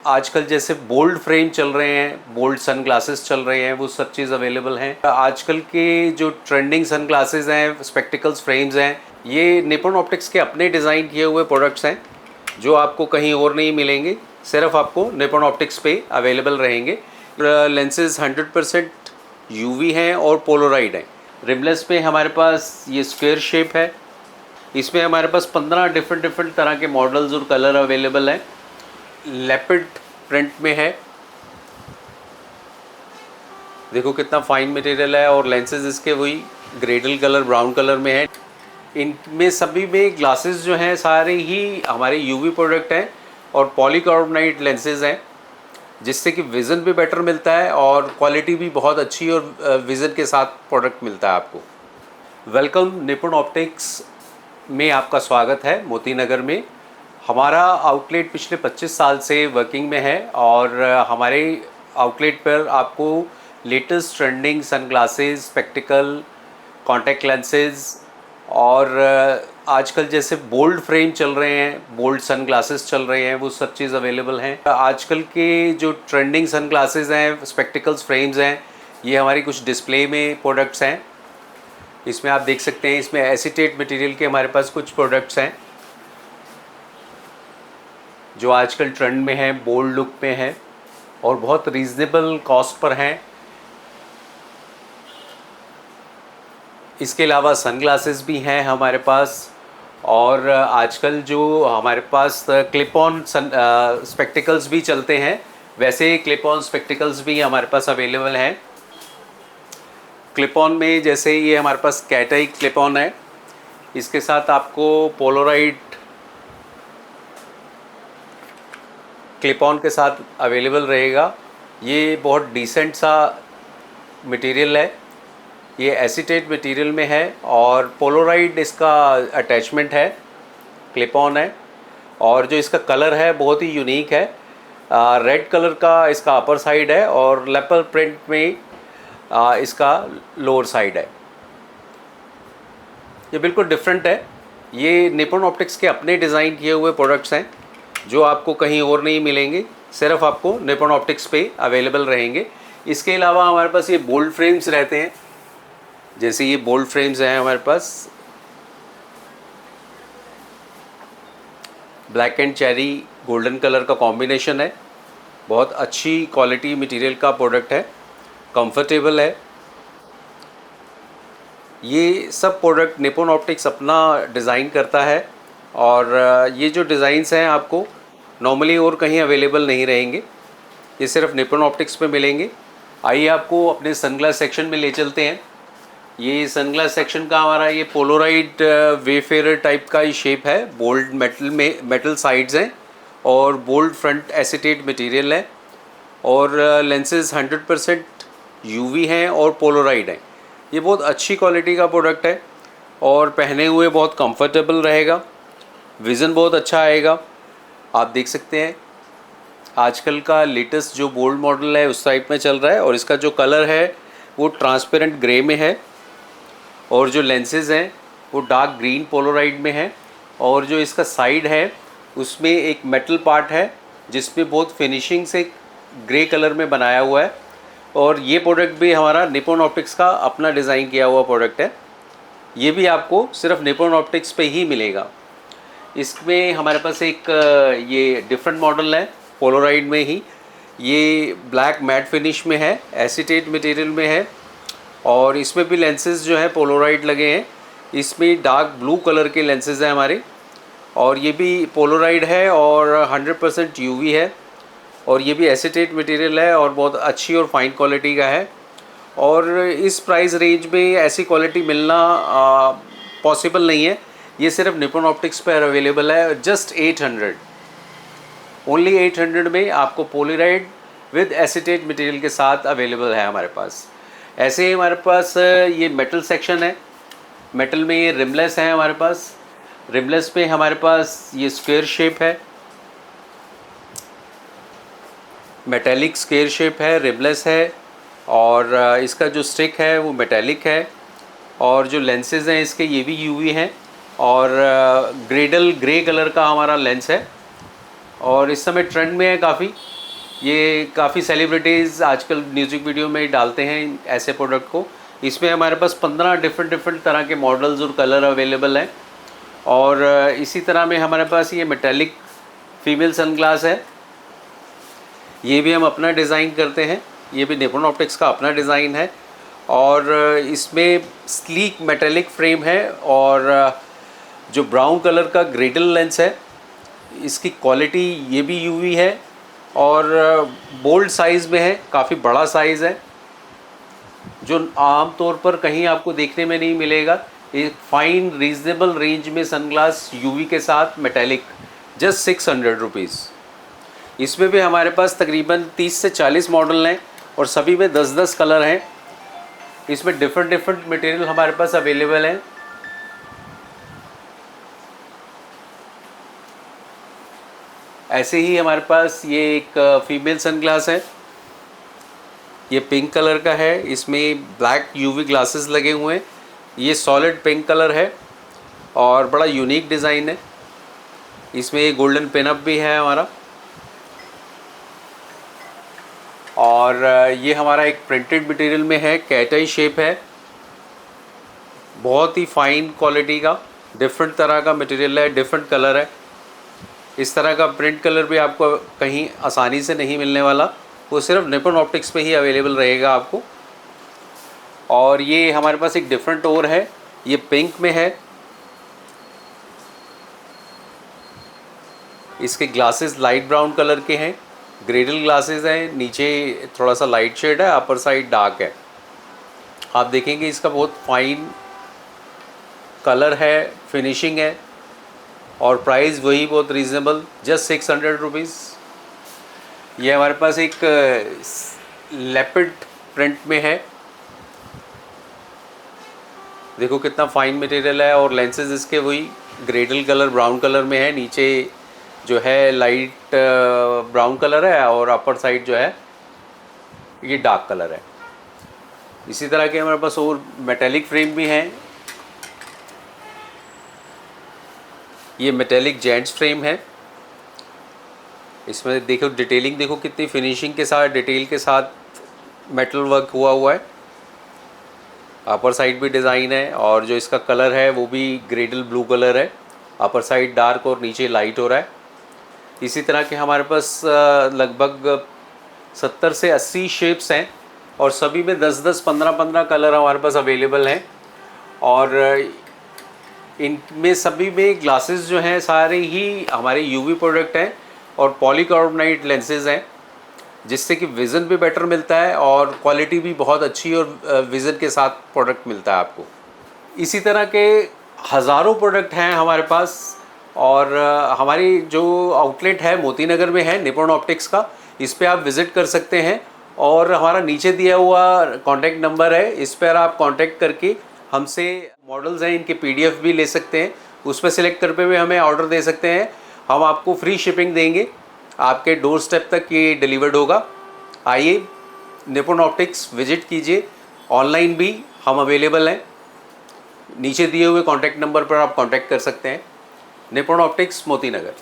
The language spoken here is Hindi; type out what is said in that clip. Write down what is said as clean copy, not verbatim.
आजकल जैसे बोल्ड फ्रेम चल रहे हैं, बोल्ड सन ग्लासेस चल रहे हैं, वो सब चीज़ अवेलेबल हैं। आजकल के जो ट्रेंडिंग सन ग्लासेस हैं, स्पेक्टिकल्स फ्रेम्स हैं, ये निपॉन ऑप्टिक्स के अपने डिज़ाइन किए हुए प्रोडक्ट्स हैं जो आपको कहीं और नहीं मिलेंगे, सिर्फ आपको निपॉन ऑप्टिक्स पे अवेलेबल रहेंगे। लेंसेज 100% यूवी हैं और पोलराइड हैं। रिमलेस पे हमारे पास ये स्क्वायर शेप है। इसमें हमारे पास 15 डिफरेंट तरह के मॉडल्स और कलर अवेलेबल हैं। लेपिड प्रिंट में है, देखो कितना फाइन मटेरियल है, और लेंसेज इसके वही ग्रेडल कलर ब्राउन कलर में है। इनमें सभी में ग्लासेस जो हैं सारे ही हमारे यूवी प्रोडक्ट हैं और पॉलीकार्बोनेट लेंसेज हैं, जिससे कि विज़न भी बेटर मिलता है और क्वालिटी भी बहुत अच्छी और विज़न के साथ प्रोडक्ट मिलता है आपको। वेलकम, निपॉन ऑप्टिक्स में आपका स्वागत है मोती नगर में। हमारा आउटलेट पिछले 25 साल से वर्किंग में है और हमारे आउटलेट पर आपको latest trending sunglasses, spectacle, contact lenses और आजकल जैसे बोल्ड फ्रेम चल रहे हैं, बोल्ड सन ग्लासेस चल रहे हैं, वो सब चीज़ अवेलेबल हैं। आजकल के जो ट्रेंडिंग सन ग्लासेस हैं, स्पेक्टिकल्स फ्रेम्स हैं, ये हमारी कुछ डिस्प्ले में प्रोडक्ट्स हैं। इसमें आप देख सकते हैं, इसमें एसीटेट मटेरियल के हमारे पास कुछ प्रोडक्ट्स हैं जो आजकल ट्रेंड में है, बोल्ड लुक में है और बहुत रीज़नेबल कॉस्ट पर हैं। इसके अलावा सनग्लासेस भी हैं हमारे पास, और आजकल जो हमारे पास क्लिप ऑन स्पेक्टिकल्स भी चलते हैं, वैसे क्लिप ऑन स्पेक्टिकल्स भी हमारे पास अवेलेबल हैं। क्लिप ऑन में जैसे ये हमारे पास कैट आई क्लिप ऑन है, इसके साथ आपको पोलराइड क्लिप ऑन के साथ अवेलेबल रहेगा। ये बहुत डिसेंट सा मटेरियल है, ये एसीटेट मटेरियल में है और पोलराइड इसका अटैचमेंट है, क्लिप ऑन है, और जो इसका कलर है बहुत ही यूनिक है। रेड कलर का इसका अपर साइड है और लेपर्ड प्रिंट में इसका लोअर साइड है। ये बिल्कुल डिफरेंट है। ये निपॉन ऑप्टिक्स के अपने डिज़ाइन किए हुए प्रोडक्ट्स हैं जो आपको कहीं और नहीं मिलेंगे, सिर्फ आपको निपॉन ऑप्टिक्स पे अवेलेबल रहेंगे। इसके अलावा हमारे पास ये बोल्ड फ्रेम्स रहते हैं, जैसे ये बोल्ड फ्रेम्स हैं हमारे पास, black and cherry golden colour का कॉम्बिनेशन है। बहुत अच्छी क्वालिटी मटेरियल का प्रोडक्ट है, कंफर्टेबल है। ये सब प्रोडक्ट निपॉन ऑप्टिक्स अपना डिज़ाइन करता है और ये जो डिज़ाइंस हैं आपको नॉर्मली और कहीं अवेलेबल नहीं रहेंगे, ये सिर्फ निपॉन ऑप्टिक्स पे मिलेंगे। आइए आपको अपने सनग्लास सेक्शन में ले चलते हैं। ये सनग्लास सेक्शन का हमारा ये पोलराइड वेफेयर टाइप का ही शेप है, बोल्ड मेटल साइड्स हैं और बोल्ड फ्रंट एसीटेट मटेरियल है, और लेंसेज 100% यूवी हैं और पोलराइड हैं। ये बहुत अच्छी क्वालिटी का प्रोडक्ट है और पहने हुए बहुत कंफर्टेबल रहेगा, विज़न बहुत अच्छा आएगा। आप देख सकते हैं आजकल का लेटेस्ट जो बोल्ड मॉडल है उस टाइप में चल रहा है, और इसका जो कलर है वो ट्रांसपेरेंट ग्रे में है, और जो लेंसेज हैं वो डार्क ग्रीन पोलराइड में है, और जो इसका साइड है उसमें एक मेटल पार्ट है जिसमें बहुत फिनिशिंग से ग्रे कलर में बनाया हुआ है। और ये प्रोडक्ट भी हमारा निपॉन ऑप्टिक्स का अपना डिज़ाइन किया हुआ प्रोडक्ट है। ये भी आपको सिर्फ निपॉन ऑप्टिक्स पे ही मिलेगा। इसमें हमारे पास एक ये डिफरेंट मॉडल है पोलराइड में ही, ये ब्लैक मैट फिनिश में है, एसीटेट मटेरियल में है, और इसमें भी लेंसेज जो है पोलराइड लगे हैं। इसमें डार्क ब्लू कलर के लेंसेज हैं हमारे, और ये भी पोलराइड है और 100% यूवी है, और ये भी एसीटेट मटेरियल है और बहुत अच्छी और फाइन क्वालिटी का है। और इस प्राइस रेंज में ऐसी क्वालिटी मिलना पॉसिबल नहीं है। ये सिर्फ निपॉन ऑप्टिक्स पर अवेलेबल है, जस्ट 800, ओनली 800 में आपको पोलराइड विद एसीटेट मटेरियल के साथ अवेलेबल है हमारे पास। ऐसे ही हमारे पास ये मेटल सेक्शन है, मेटल में ये रिमलेस है हमारे पास। रिमलेस में हमारे पास ये स्क्वायर शेप है, मेटेलिक स्क्वायर शेप है, रिमलेस है, और इसका जो स्टिक है वो मेटेलिक है, और जो लेंसेज हैं इसके ये भी यूवी हैं, और ग्रेडल ग्रे कलर का हमारा लेंस है। और इस समय ट्रेंड में है काफ़ी। ये काफ़ी सेलिब्रिटीज़ आजकल म्यूज़िक वीडियो में डालते हैं ऐसे प्रोडक्ट को। इसमें हमारे पास 15 डिफरेंट तरह के मॉडल्स और कलर अवेलेबल हैं। और इसी तरह में हमारे पास ये मेटालिक फीमेल सनग्लास है, ये भी हम अपना डिज़ाइन करते हैं। ये भी निप्पॉन ऑप्टिक्स का अपना डिज़ाइन है और इसमें स्लीक मेटालिक फ्रेम है और जो ब्राउन कलर का ग्रेडल लेंस है, इसकी क्वालिटी ये भी यूवी है और बोल्ड साइज़ में है, काफ़ी बड़ा साइज़ है जो आम तौर पर कहीं आपको देखने में नहीं मिलेगा। एक फ़ाइन रीज़नेबल रेंज में सनग्लास यूवी के साथ मेटालिक, जस्ट 600 रुपीज़। इसमें भी हमारे पास तकरीबन 30 से 40 मॉडल हैं और सभी में 10-10 कलर हैं। इसमें डिफरेंट मटेरियल हमारे पास अवेलेबल हैं। ऐसे ही हमारे पास ये एक फीमेल सनग्लास है, ये पिंक कलर का है, इसमें ब्लैक यूवी ग्लासेस लगे हुए हैं। ये सॉलिड पिंक कलर है और बड़ा यूनिक डिज़ाइन है। इसमें ये गोल्डन पिनअप भी है हमारा। और ये हमारा एक प्रिंटेड मटेरियल में है, कैट आई शेप है, बहुत ही फाइन क्वालिटी का, डिफरेंट तरह का मटेरियल है, डिफरेंट कलर है। इस तरह का प्रिंट कलर भी आपको कहीं आसानी से नहीं मिलने वाला, वो सिर्फ निप्पॉन ऑप्टिक्स पे ही अवेलेबल रहेगा आपको। और ये हमारे पास एक डिफरेंट और है, ये पिंक में है। इसके ग्लासेस लाइट ब्राउन कलर के हैं, ग्रेडल ग्लासेस हैं, नीचे थोड़ा सा लाइट शेड है, अपर साइड डार्क है। आप देखेंगे इसका बहुत फाइन कलर है, फिनिशिंग है और प्राइस वही बहुत रीज़नेबल, जस्ट 600 रुपीज़। ये हमारे पास एक लेपर्ड प्रिंट में है, देखो कितना फाइन मटेरियल है और लेंसेज इसके वही ग्रेडल कलर ब्राउन कलर में है। नीचे जो है लाइट ब्राउन कलर है और अपर साइड जो है ये डार्क कलर है। इसी तरह के हमारे पास और मेटालिक फ्रेम भी हैं। ये मेटालिक जेंट्स फ्रेम है, इसमें देखो डिटेलिंग, देखो कितनी फिनिशिंग के साथ, डिटेल के साथ मेटल वर्क हुआ है। अपर साइड भी डिज़ाइन है और जो इसका कलर है वो भी ग्रेडल ब्लू कलर है, अपर साइड डार्क और नीचे लाइट हो रहा है। इसी तरह के हमारे पास लगभग 70 से 80 शेप्स हैं और सभी में 10-10, 15-15 कलर हमारे पास अवेलेबल हैं। और इनमें सभी में ग्लासेस जो हैं सारे ही हमारे यूवी प्रोडक्ट हैं और पॉलीकार्बोनेट लेंसेज हैं, जिससे कि विज़न भी बेटर मिलता है और क्वालिटी भी बहुत अच्छी और विज़न के साथ प्रोडक्ट मिलता है आपको। इसी तरह के हज़ारों प्रोडक्ट हैं हमारे पास और हमारी जो आउटलेट है मोती नगर में है निप्पॉन ऑप्टिक्स का, इस पर आप विज़िट कर सकते हैं और हमारा नीचे दिया हुआ कॉन्टैक्ट नंबर है, इस पर आप कॉन्टैक्ट करके हमसे मॉडल्स हैं इनके PDF भी ले सकते हैं, उस पर सिलेक्ट करके भी हमें ऑर्डर दे सकते हैं। हम आपको फ्री शिपिंग देंगे, आपके डोर स्टेप तक ये डिलीवर्ड होगा। आइए निप्पॉन ऑप्टिक्स विजिट कीजिए, ऑनलाइन भी हम अवेलेबल हैं। नीचे दिए हुए कॉन्टैक्ट नंबर पर आप कॉन्टैक्ट कर सकते हैं। Nippon optics Moti Nagar.